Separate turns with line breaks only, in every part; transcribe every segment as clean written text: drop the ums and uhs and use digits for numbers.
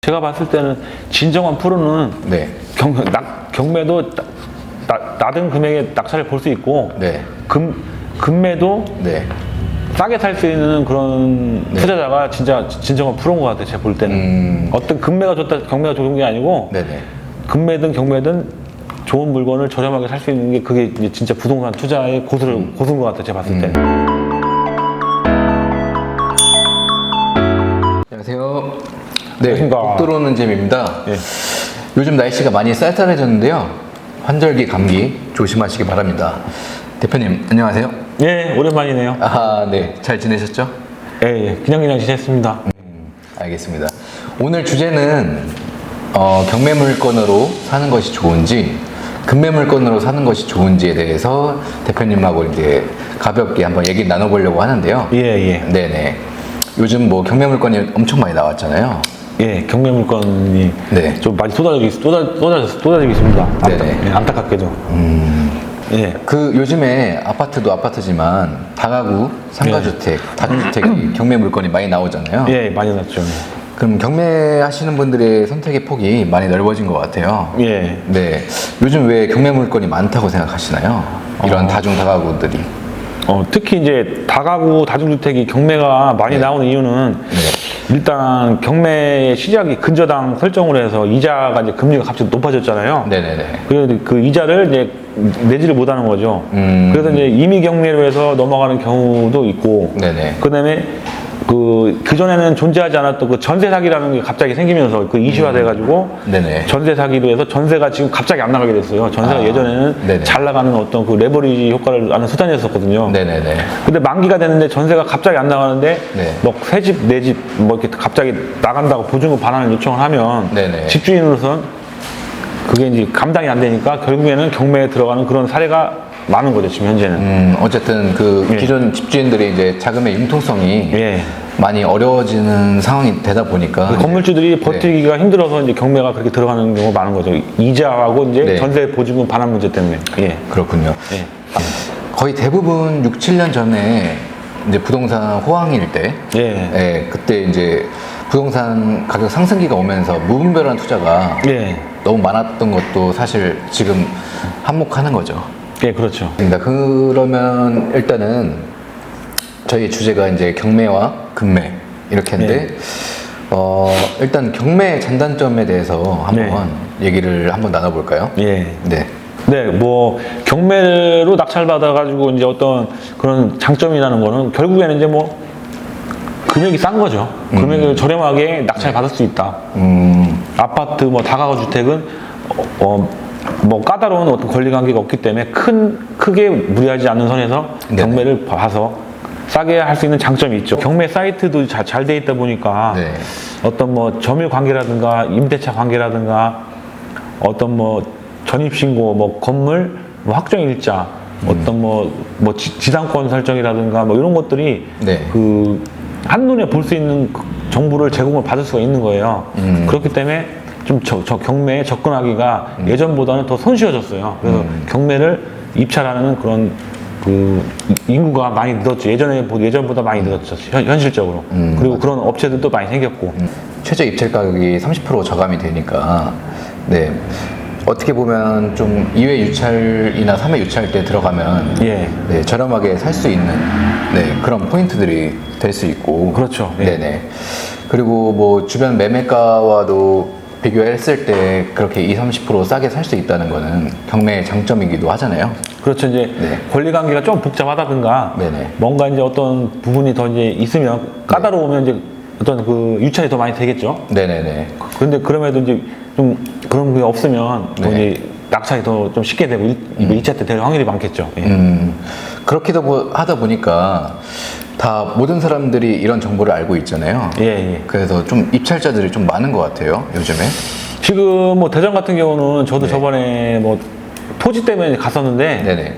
제가 봤을 때는 진정한 프로는
네.
경매도 낮은 금액에 낙찰을 볼 수 있고
네.
금매도
네.
싸게 살 수 있는 그런
네.
투자자가 진짜 진정한 프로인 것 같아요. 제가 볼 때는 어떤 금매가 좋다, 경매가 좋은 게 아니고
네네.
금매든 경매든 좋은 물건을 저렴하게 살 수 있는 게 그게 이제 진짜 부동산 투자의 고수인 것 같아요. 제가 봤을 때는.
안녕하세요. 네,
안녕하십니까.
국 들어오는 재미입니다.
예.
요즘 날씨가 많이 쌀쌀해졌는데요. 환절기 감기 조심하시기 바랍니다. 대표님, 안녕하세요.
예, 오랜만이네요.
아, 네. 잘 지내셨죠?
예, 그냥 지냈습니다.
알겠습니다. 오늘 주제는 경매 물건으로 사는 것이 좋은지 금매 물건으로 사는 것이 좋은지에 대해서 대표님하고 이제 가볍게 한번 얘기 나눠보려고 하는데요.
예, 예.
네네. 요즘 뭐 경매 물건이 엄청 많이 나왔잖아요.
예, 경매 물건이
네.
좀 많이 쏟아지고 있습니다.
네네.
예, 안타깝게도. 예.
그 요즘에 아파트도 아파트지만 다가구, 상가주택, 다주택이 경매 물건이 많이 나오잖아요.
예, 많이 났죠.
그럼 경매하시는 분들의 선택의 폭이 많이 넓어진 것 같아요.
예.
네. 요즘 왜 경매 물건이 많다고 생각하시나요? 이런 다중 다가구들이.
특히 이제 다가구 다중주택이 경매가 많이
네.
나오는 이유는
네.
일단 경매의 시작이 근저당 설정으로 해서 이자가 이제 금리가 갑자기 높아졌잖아요.
네네네.
그래서 그 이자를 이제 내지를 못하는 거죠. 그래서 이제 임의 경매로 해서 넘어가는 경우도 있고,
네네.
그다음에 그전에는 존재하지 않았던 그 전세 사기라는 게 갑자기 생기면서 그 이슈화 돼가지고
네네.
전세 사기로 해서 전세가 지금 갑자기 안 나가게 됐어요. 전세가 예전에는
네네.
잘 나가는 어떤 그 레버리지 효과를 하는 수단이었었거든요.
네네네.
근데 만기가 됐는데 전세가 갑자기 안 나가는데
네.
뭐 새 집, 내 집 뭐 이렇게 갑자기 나간다고 보증금 반환을 요청을 하면
네네.
집주인으로서는 그게 이제 감당이 안 되니까 결국에는 경매에 들어가는 그런 사례가 많은 거죠, 지금 현재는.
어쨌든 그
예.
기존 집주인들의 이제 자금의 융통성이
예.
많이 어려워지는 상황이 되다 보니까
건물주들이 버티기가 힘들어서 이제 경매가 그렇게 들어가는 경우가 많은 거죠. 이자하고 이제
네.
전세 보증금 반환 문제 때문에. 예.
그렇군요.
예.
거의 대부분 6, 7년 전에 이제 부동산 호황일 때,
예.
예, 그때 이제 부동산 가격 상승기가 오면서 무분별한 투자가
예.
너무 많았던 것도 사실 지금 한몫하는 거죠.
예, 그렇죠.
그러면 일단은 저희 주제가 이제 경매와 금매 이렇게인데 일단 경매 장단점에 대해서 한번 얘기를 한번 나눠볼까요?
예.
네.
네, 뭐 경매로 낙찰받아가지고 이제 어떤 그런 장점이라는 거는 결국에는 이제 뭐 금액이 싼 거죠. 금액을 저렴하게 낙찰받을 수 있다. 아파트 뭐 다가구 주택은 뭐 까다로운 어떤 권리 관계가 없기 때문에 크게 무리하지 않는 선에서
네네.
경매를 봐서 싸게 할 수 있는 장점이 있죠. 경매 사이트도 잘 돼 있다 보니까
네.
어떤 뭐 점유 관계라든가 임대차 관계라든가 어떤 뭐 전입신고, 뭐 건물, 뭐 확정일자, 어떤 뭐 지상권 설정이라든가 뭐 이런 것들이
네.
그 한눈에 볼 수 있는 정보를 제공을 받을 수가 있는 거예요. 그렇기 때문에 좀 저 경매에 접근하기가 예전보다는 더 손쉬워졌어요. 그래서 경매를 입찰하는 그런 그 인구가 많이 늘었죠. 예전보다 많이 늘었죠. 현실적으로. 그리고 그런 업체들도 많이 생겼고.
최저 입찰 가격이 30% 저감이 되니까 네. 어떻게 보면 좀 2회 유찰이나 3회 유찰 때 들어가면
예.
네, 저렴하게 살 수 있는 네, 그런 포인트들이 될 수 있고
그렇죠. 예.
네네. 그리고 뭐 주변 매매가와도 비교했을 때 그렇게 20-30% 싸게 살 수 있다는 거는 경매의 장점이기도 하잖아요.
그렇죠. 이제
네.
권리 관계가 좀 복잡하다든가
네네.
뭔가 이제 어떤 부분이 더 이제 있으면 까다로우면 이제 어떤 그 유찰이 더 많이 되겠죠.
네네네.
그런데 그럼에도 이제 좀 그런 게 없으면 더
네.
이제 낙찰이 더 좀 쉽게 되고 2차 때 될 확률이 많겠죠. 예.
그렇기도 하다 보니까 다 모든 사람들이 이런 정보를 알고 있잖아요.
예, 예.
그래서 좀 입찰자들이 좀 많은 것 같아요, 요즘에.
지금 뭐 대전 같은 경우는 저도
네.
저번에 뭐 토지 때문에 갔었는데
네네.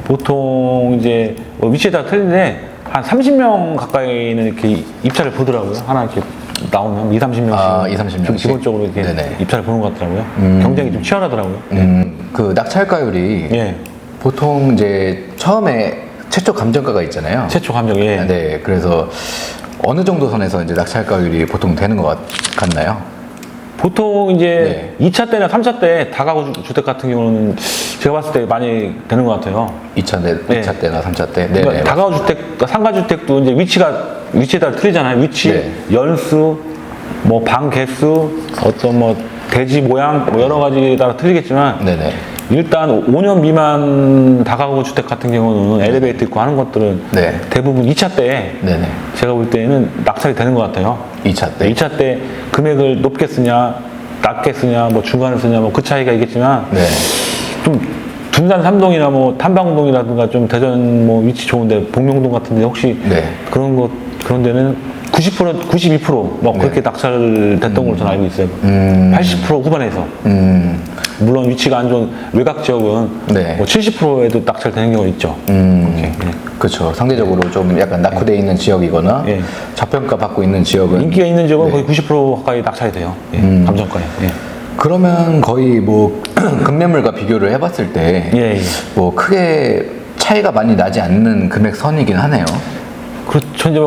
보통 이제 뭐 위치에 따라 틀린데 한 30명 가까이는 이렇게 입찰을 보더라고요. 하나 이렇게 나오면 2-30명씩.
아, 2-30 명씩?
기본적으로 이렇게
네네.
입찰을 보는 것 같더라고요. 경쟁이 좀 치열하더라고요.
그 낙찰가율이
예.
보통 이제 처음에 최초 감정가가 있잖아요.
최초 감정, 예.
네, 그래서 어느 정도 선에서 이제 낙찰가율이 보통 되는 것 같나요?
보통 이제 2차 때나 3차 때 다가구 주택 같은 경우는 제가 봤을 때 많이 되는 것 같아요.
2차 때나 3차 때.
그러니까
네네.
다가구 주택, 그러니까 상가 주택도 이제 위치에 따라 틀리잖아요. 위치,
네.
연수, 뭐 방 개수, 어떤 뭐 대지 모양, 뭐 여러 가지에 따라 틀리겠지만
네네.
일단 5년 미만 다가구 주택 같은 경우는 엘리베이터 있고 하는 것들은
네.
대부분 2차 때
네네.
제가 볼 때는 낙찰이 되는 것 같아요.
2차 때.
2차 때 금액을 높게 쓰냐, 낮게 쓰냐, 뭐 중간에 쓰냐, 뭐 그 차이가 있겠지만
네.
좀 둔산 삼동이나 뭐 탐방동이라든가 좀 대전 뭐 위치 좋은데 복명동 같은데 혹시
네.
그런 데는 90%, 92%뭐 그렇게 낙찰됐던 걸로 저는 알고 있어요. 80% 후반에서. 물론 위치가 안 좋은 외곽 지역은
네.
뭐 70%에도 낙찰되는 경우가 있죠. 네.
그렇죠. 상대적으로 좀 약간 낙후되어 있는 지역이거나
예.
저평가 받고 있는 지역은
인기가 있는 지역은
네.
거의 90% 가까이 낙찰이 돼요. 예. 감정가에. 예.
그러면 거의 뭐 급매물과 비교를 해봤을 때
예, 예.
뭐 크게 차이가 많이 나지 않는 금액 선이긴 하네요.
그렇죠. 이제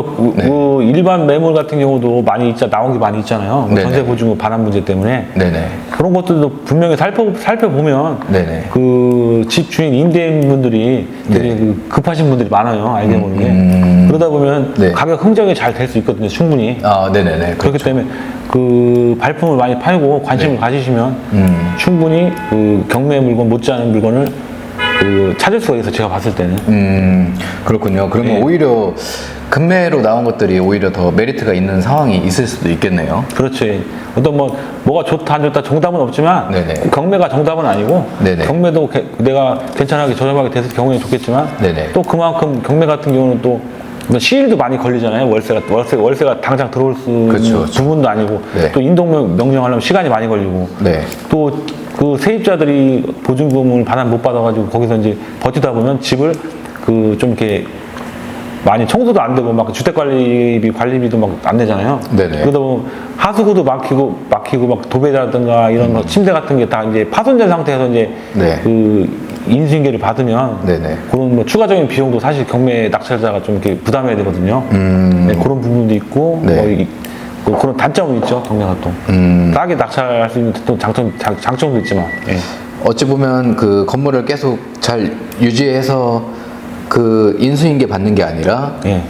뭐 일반 매물 같은 경우도 많이 나온 게 많이 있잖아요. 뭐
네네.
전세 보증금 반환 문제 때문에.
네네.
그런 것들도 분명히 살펴보면
네네.
그 집 주인 임대인분들이 되게
네.
그 급하신 분들이 많아요. 알게 모르게 그러다 보면
네.
가격 흥정이 잘 될 수 있거든요. 충분히.
아, 네네네.
그렇기 때문에 그 발품을 많이 팔고 관심을
네.
가지시면 충분히 그 경매 물건 못지않은 물건을 그 찾을 수가 있어요. 제가 봤을 때는.
그렇군요. 그러면
네.
오히려 급매로 나온 것들이 오히려 더 메리트가 있는 상황이 있을 수도 있겠네요.
그렇지. 어떤 뭐가 좋다 안 좋다 정답은 없지만
네네.
경매가 정답은 아니고
네네.
경매도 내가 괜찮하게 저렴하게 돼서 경우에 좋겠지만
네네.
또 그만큼 경매 같은 경우는 또 시일도 많이 걸리잖아요. 월세가 당장 들어올 수
그렇죠,
있는
그렇죠.
부분도 아니고
네.
또 인동 명령하려면 시간이 많이 걸리고
네.
또 그 세입자들이 보증금을 못 받아가지고 거기서 이제 버티다 보면 집을 그 좀 이렇게 많이 청소도 안 되고 막 관리비도 막 안 내잖아요.
네네.
그러다 보면 하수구도 막히고 막 도배라든가 이런 거 침대 같은 게 다 이제 파손된 상태에서 이제
네.
그 인수인계를 받으면
네네.
그런 뭐 추가적인 비용도 사실 경매 낙찰자가 좀 이렇게 부담해야 되거든요. 네, 그런 부분도 있고
네.
뭐 그런 단점은 있죠. 경매가 또 싸게 낙찰할 수 있는 또 장점도 있지만. 예.
어찌 보면 그 건물을 계속 잘 유지해서 그 인수인계 받는 게 아니라
예.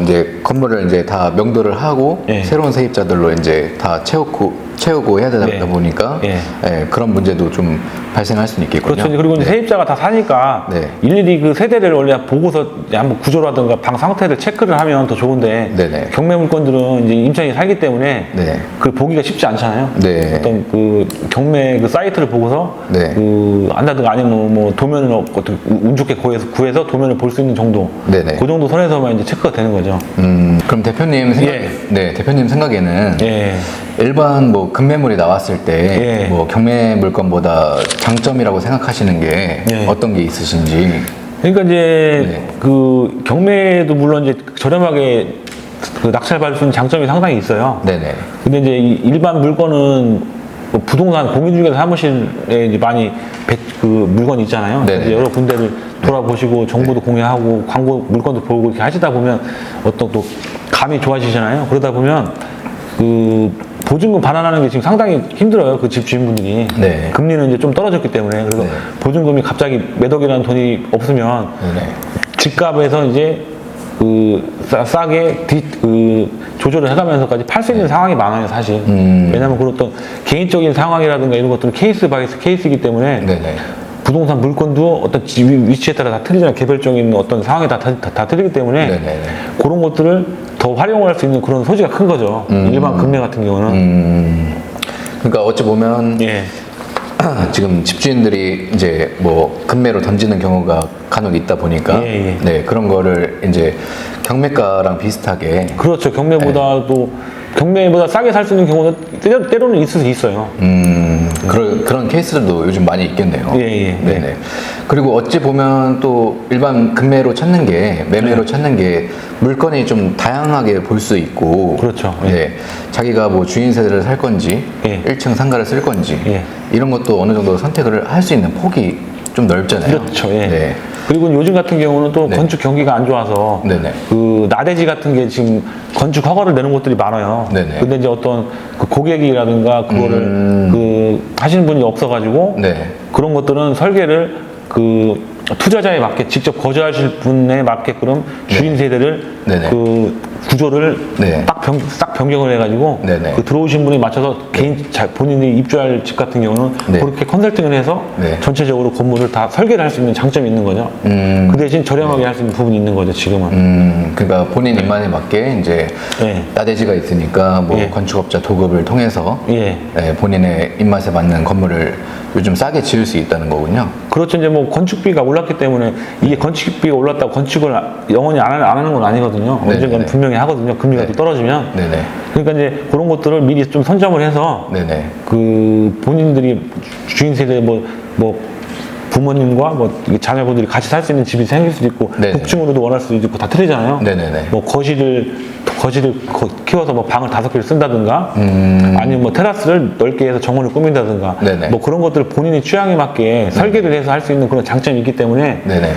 이제 건물을 이제 다 명도를 하고
예.
새로운 세입자들로 이제 다 채우고 해야 되다
네.
보니까
예.
예, 그런 문제도 좀 발생할 수는 있겠군요.
그렇죠. 그리고 이제 세입자가 다 사니까
네.
일일이 그 세대를 원래 보고서 한번 구조라든가 방 상태를 체크를 하면 더 좋은데
네네.
경매 물건들은 이제 임차인이 살기 때문에
네.
그걸 보기가 쉽지 않잖아요.
네.
어떤 그 경매 그 사이트를 보고서
네.
그 안다든가 아니면 뭐 도면을 운 좋게 구해서 도면을 볼 수 있는 정도.
네네.
그 정도 선에서만 이제 체크가 되는 거죠.
그럼 대표님 대표님 생각에는
예.
일반 뭐 급매물이 나왔을 때
예.
뭐 경매 물건보다 장점이라고 생각하시는 게
예.
어떤 게 있으신지.
그러니까 이제
네.
그 경매도 물론 이제 저렴하게 그 낙찰받을 수 있는 장점이 상당히 있어요.
네네.
근데 이제 이 일반 물건은 뭐 부동산 공인중개사 사무실에 이제 많이 그 물건이 있잖아요.
네네.
이제 여러 군데를 돌아보시고 정보도 공유하고 광고 물건도 보고 이렇게 하시다 보면 어떤 또 감이 좋아지잖아요. 그러다 보면 그 보증금 반환하는 게 지금 상당히 힘들어요. 그 집 주인분들이.
네.
금리는 이제 좀 떨어졌기 때문에. 그래서
네.
보증금이 갑자기 몇 억이라는 돈이 없으면
네네.
집값에서 이제 그 싸게 조절을 해가면서까지 팔 수 있는 상황이 많아요, 사실. 왜냐하면 그런 어떤 개인적인 상황이라든가 이런 것들은 케이스 바이 케이스이기 때문에
네네.
부동산 물건도 어떤 집 위치에 따라 다 틀리잖아요. 개별적인 어떤 상황에 다 틀리기 때문에
네네네.
그런 것들을 더 활용할 수 있는 그런 소지가 큰 거죠. 일반 금매 같은 경우는.
그러니까 어찌 보면
예.
지금 집주인들이 이제 뭐 급매로 던지는 경우가 간혹 있다 보니까
예, 예.
네, 그런 거를 이제 경매가랑 비슷하게
그렇죠. 경매보다 싸게 살 수 있는 경우는 때로는 있을 수 있어요.
그런 케이스들도 요즘 많이 있겠네요.
예, 예,
네네. 그리고 어찌 보면 또 일반 급매로 찾는 게 매매로 찾는 게 물건이 좀 다양하게 볼 수 있고
그렇죠. 예.
네. 자기가 뭐 주인 세대를 살 건지
예.
1층 상가를 쓸 건지
예.
이런 것도 어느 정도 선택을 할 수 있는 폭이 좀 넓잖아요.
그렇죠. 예.
네.
그리고 요즘 같은 경우는 또
네.
건축 경기가 안 좋아서
네네.
그 나대지 같은 게 지금 건축 허가를 내는 곳들이 많아요.
네네.
근데 이제 어떤 그 고객이라든가 그거를 그 하시는 분이 없어가지고
네.
그런 것들은 설계를 그 투자자에 맞게 직접 거주하실 분에 맞게끔 주인 세대를
네네.
그 구조를
네.
싹 변경을 해가지고
네네.
그 들어오신 분에 맞춰서 개인 본인이 입주할 집 같은 경우는
네.
그렇게 컨설팅을 해서
네.
전체적으로 건물을 다 설계를 할 수 있는 장점이 있는 거죠. 그 대신 저렴하게 할 수 있는 부분이 있는 거죠, 지금은.
그러니까 본인 입맛에 맞게 이제
네.
나대지가 있으니까 뭐
예.
건축업자 도급을 통해서
예.
본인의 입맛에 맞는 건물을 요즘 싸게 지을 수 있다는 거군요.
그렇죠. 이제 뭐 건축비가 올랐기 때문에 이게 건축비가 올랐다고 건축을 영원히 안 하는 건 아니거든요.
네네네.
언젠가는 분명히 하거든요. 금리가 또 떨어지면.
네네.
그러니까 이제 그런 것들을 미리 좀 선점을 해서
네네.
그 본인들이 주인 세대 뭐 부모님과 뭐 자녀분들이 같이 살 수 있는 집이 생길 수도 있고
네네.
복층으로도 원할 수도 있고 다 틀리잖아요.
네네네.
뭐 거실을 키워서 뭐 방을 5개를 쓴다든가 아니면 뭐 테라스를 넓게 해서 정원을 꾸민다든가
네네.
뭐 그런 것들을 본인의 취향에 맞게 설계를 해서 할 수 있는 그런 장점이 있기 때문에
네네.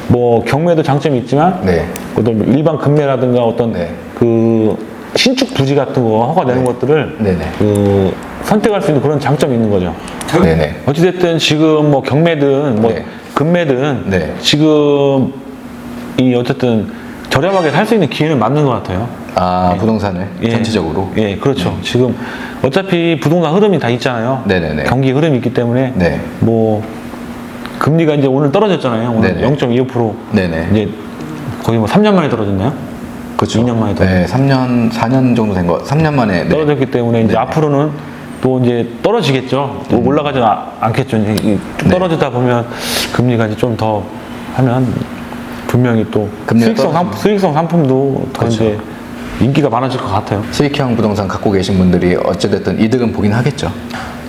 뭐 경매도 장점이 있지만
네.
어떤 일반 금매라든가 어떤
네.
그 신축 부지 같은 거 허가 내는 것들을
네네.
그 선택할 수 있는 그런 장점이 있는 거죠.
네네.
어찌됐든 지금 뭐 경매든 뭐
네.
금매든
네.
지금 이 어쨌든 저렴하게 살 수 있는 기회는 맞는 것 같아요.
아, 부동산을 전체적으로.
예, 그렇죠. 지금 어차피 부동산 흐름이 다 있잖아요.
네네네.
경기 흐름이 있기 때문에
네.
뭐 금리가 이제 오늘 떨어졌잖아요. 오늘
네네.
0.25%
네네.
이제 거의 뭐 3년 만에 떨어졌나요?
그렇죠.
2년 만에
네, 3년, 4년 정도 된 거, 3년 만에. 네.
떨어졌기 때문에 이제
네네.
앞으로는 또 이제 떨어지겠죠. 또 올라가지는 않겠죠. 이제 쭉
네.
떨어지다 보면 금리가 이제 좀 더 하면 분명히 또
금리가
수익성 상품도 더
그렇죠.
이제 인기가 많아질 것 같아요.
수익형 부동산 갖고 계신 분들이 어찌됐든 이득은 보긴 하겠죠.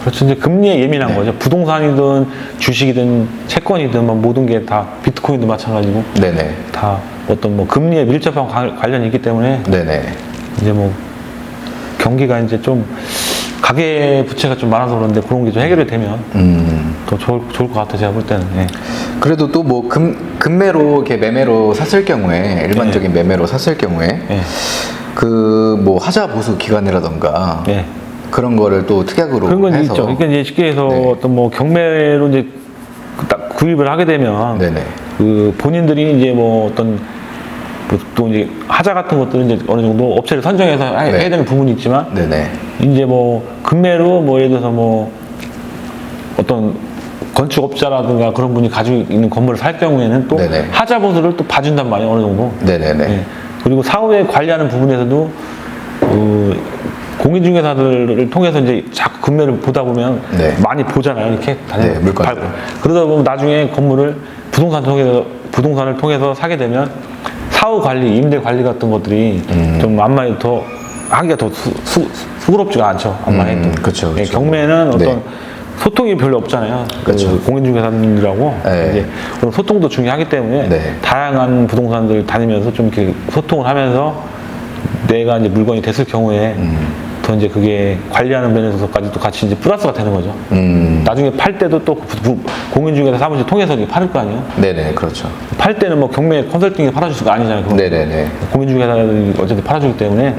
그렇죠. 이제 금리에 예민한
네.
거죠. 부동산이든 주식이든 채권이든 뭐 모든 게 다 비트코인도 마찬가지고
네네.
다 어떤 뭐 금리에 밀접한 관련이 있기 때문에
네네.
이제 뭐 경기가 이제 좀 가계 부채가 좀 많아서 그런데 그런 게 좀 해결이 되면 더 좋을 것 같아요. 제가 볼 때는. 예.
그래도 또 뭐 금매로 이렇게 매매로 샀을 경우에 일반적인 매매로 샀을 경우에
예.
그 뭐 하자 보수 기간이라던가
예.
그런 거를 또 특약으로
그런 건
해서
있죠. 그러니까 이제 쉽게 해서
네.
어떤 뭐 경매로 이제 딱 구입을 하게 되면
네네.
그 본인들이 이제 뭐 어떤 또 이제 하자 같은 것들은 이제 어느 정도 업체를 선정해서
네.
해야 되는 부분이 있지만
네네.
이제 뭐 금매로 뭐 예를 들어서 뭐 어떤 건축업자라든가 그런 분이 가지고 있는 건물을 살 경우에는 또
네네.
하자 보수를 또 봐준단 말이에요. 어느 정도.
네네네.
예. 그리고 사후에 관리하는 부분에서도 그 공인중개사들을 통해서 이제 자꾸 금매를 보다 보면
네.
많이 보잖아요. 이렇게
네, 물건.
밟고. 그러다 보면 나중에 건물을 부동산을 통해서 사게 되면 사후 관리, 임대 관리 같은 것들이 좀 안마에 더 하기가 더 수고롭지가 않죠. 안마에 또.
그쵸,
예,
그쵸.
경매는 어떤
네.
소통이 별로 없잖아요.
그쵸.
그 공인중개사님들하고
네.
이제 그런 소통도 중요하기 때문에
네.
다양한 부동산들 다니면서 좀 이렇게 소통을 하면서 내가 이제 물건이 됐을 경우에 더 이제 그게 관리하는 면에서까지도 같이 이제 플러스가 되는 거죠. 나중에 팔 때도 또 공인중개사 사무실 통해서 이렇게 팔을 거 아니에요.
네네. 그렇죠.
팔 때는 뭐 경매 컨설팅이 팔아줄 수가 아니잖아요. 그건.
네네네.
공인중개사들이 어쨌든 팔아주기 때문에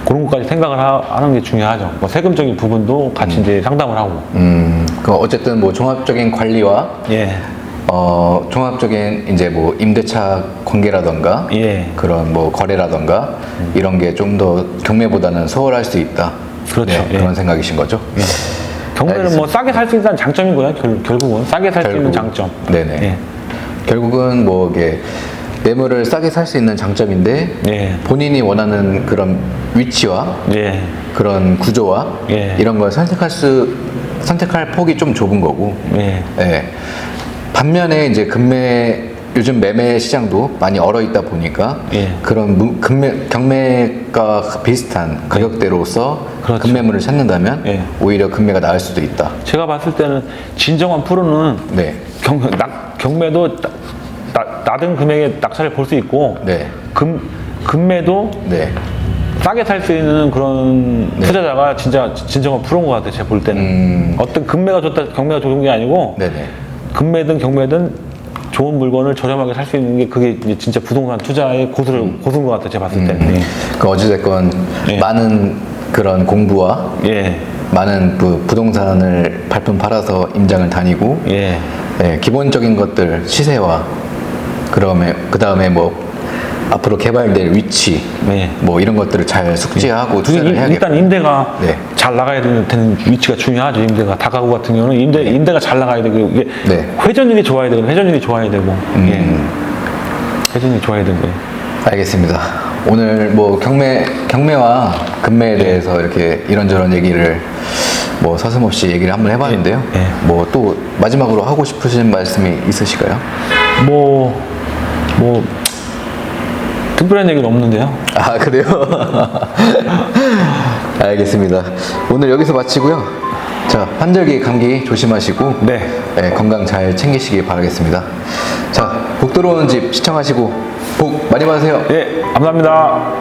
그런 것까지 생각을 하는 게 중요하죠. 뭐 세금적인 부분도 같이 이제 상담을 하고.
그 어쨌든 뭐 종합적인 관리와
예.
종합적인 이제 뭐 임대차 관계라던가
예.
그런 뭐 거래라던가 이런 게 좀 더 경매보다는 수월할 수 있다.
그렇죠.
네,
예.
그런 생각이신 거죠?
경매는 뭐 싸게 살 수 있다는 장점인 거예요. 결국은 싸게 살 수 있는 장점.
네네.
예.
결국은 뭐 이게 매물을 싸게 살 수 있는 장점인데
예.
본인이 원하는 그런 위치와
예.
그런 구조와
예.
이런 걸 선택할 폭이 좀 좁은 거고.
예.
예. 반면에 이제 요즘 매매 시장도 많이 얼어 있다 보니까
예.
그런 경매가 비슷한 가격대로서
그렇죠.
금매물을 찾는다면
예.
오히려 금매가 나을 수도 있다.
제가 봤을 때는 진정한 프로는
네.
경매도 낮은 금액의 낙찰을 볼 수 있고
네.
금매도
네.
싸게 살 수 있는 그런
네.
투자자가 진짜 진정한 프로인 것 같아요. 제가 볼 때는 어떤 금매가 좋다, 경매가 좋은 게 아니고
네네.
금매든 경매든 좋은 물건을 저렴하게 살 수 있는 게 그게 이제 진짜 부동산 투자의 고수인 것 같아요. 제가 봤을 때. 예.
그 어찌됐건
예.
많은 그런 공부와
예.
많은 그 부동산을 발품 팔아서 임장을 다니고
예.
예, 기본적인 것들 시세와 그 다음에 뭐 앞으로 개발될 위치
네.
뭐 이런 것들을 잘 숙지하고
그게
투자를 해야겠고
일단 임대가
네.
잘 나가야 되는 위치가 중요하죠. 임대가 다가구 같은 경우는 임대가 잘 나가야 되고 이게
네.
회전율이 좋아야 되고 회전율이 좋아야 되고 예. 회전율이 좋아야 되고
알겠습니다. 오늘 뭐 경매와 금매에 대해서 이렇게 이런저런 얘기를 뭐 서슴없이 얘기를 한번 해봤는데요.
예.
뭐 또 마지막으로 하고 싶으신 말씀이 있으실까요?
뭐 특별한 얘기는 없는데요.
아 그래요? 알겠습니다. 오늘 여기서 마치고요. 자 환절기 감기 조심하시고
네.
네, 건강 잘 챙기시기 바라겠습니다. 자, 복 들어오는 집 시청하시고 복 많이 받으세요.
예, 감사합니다.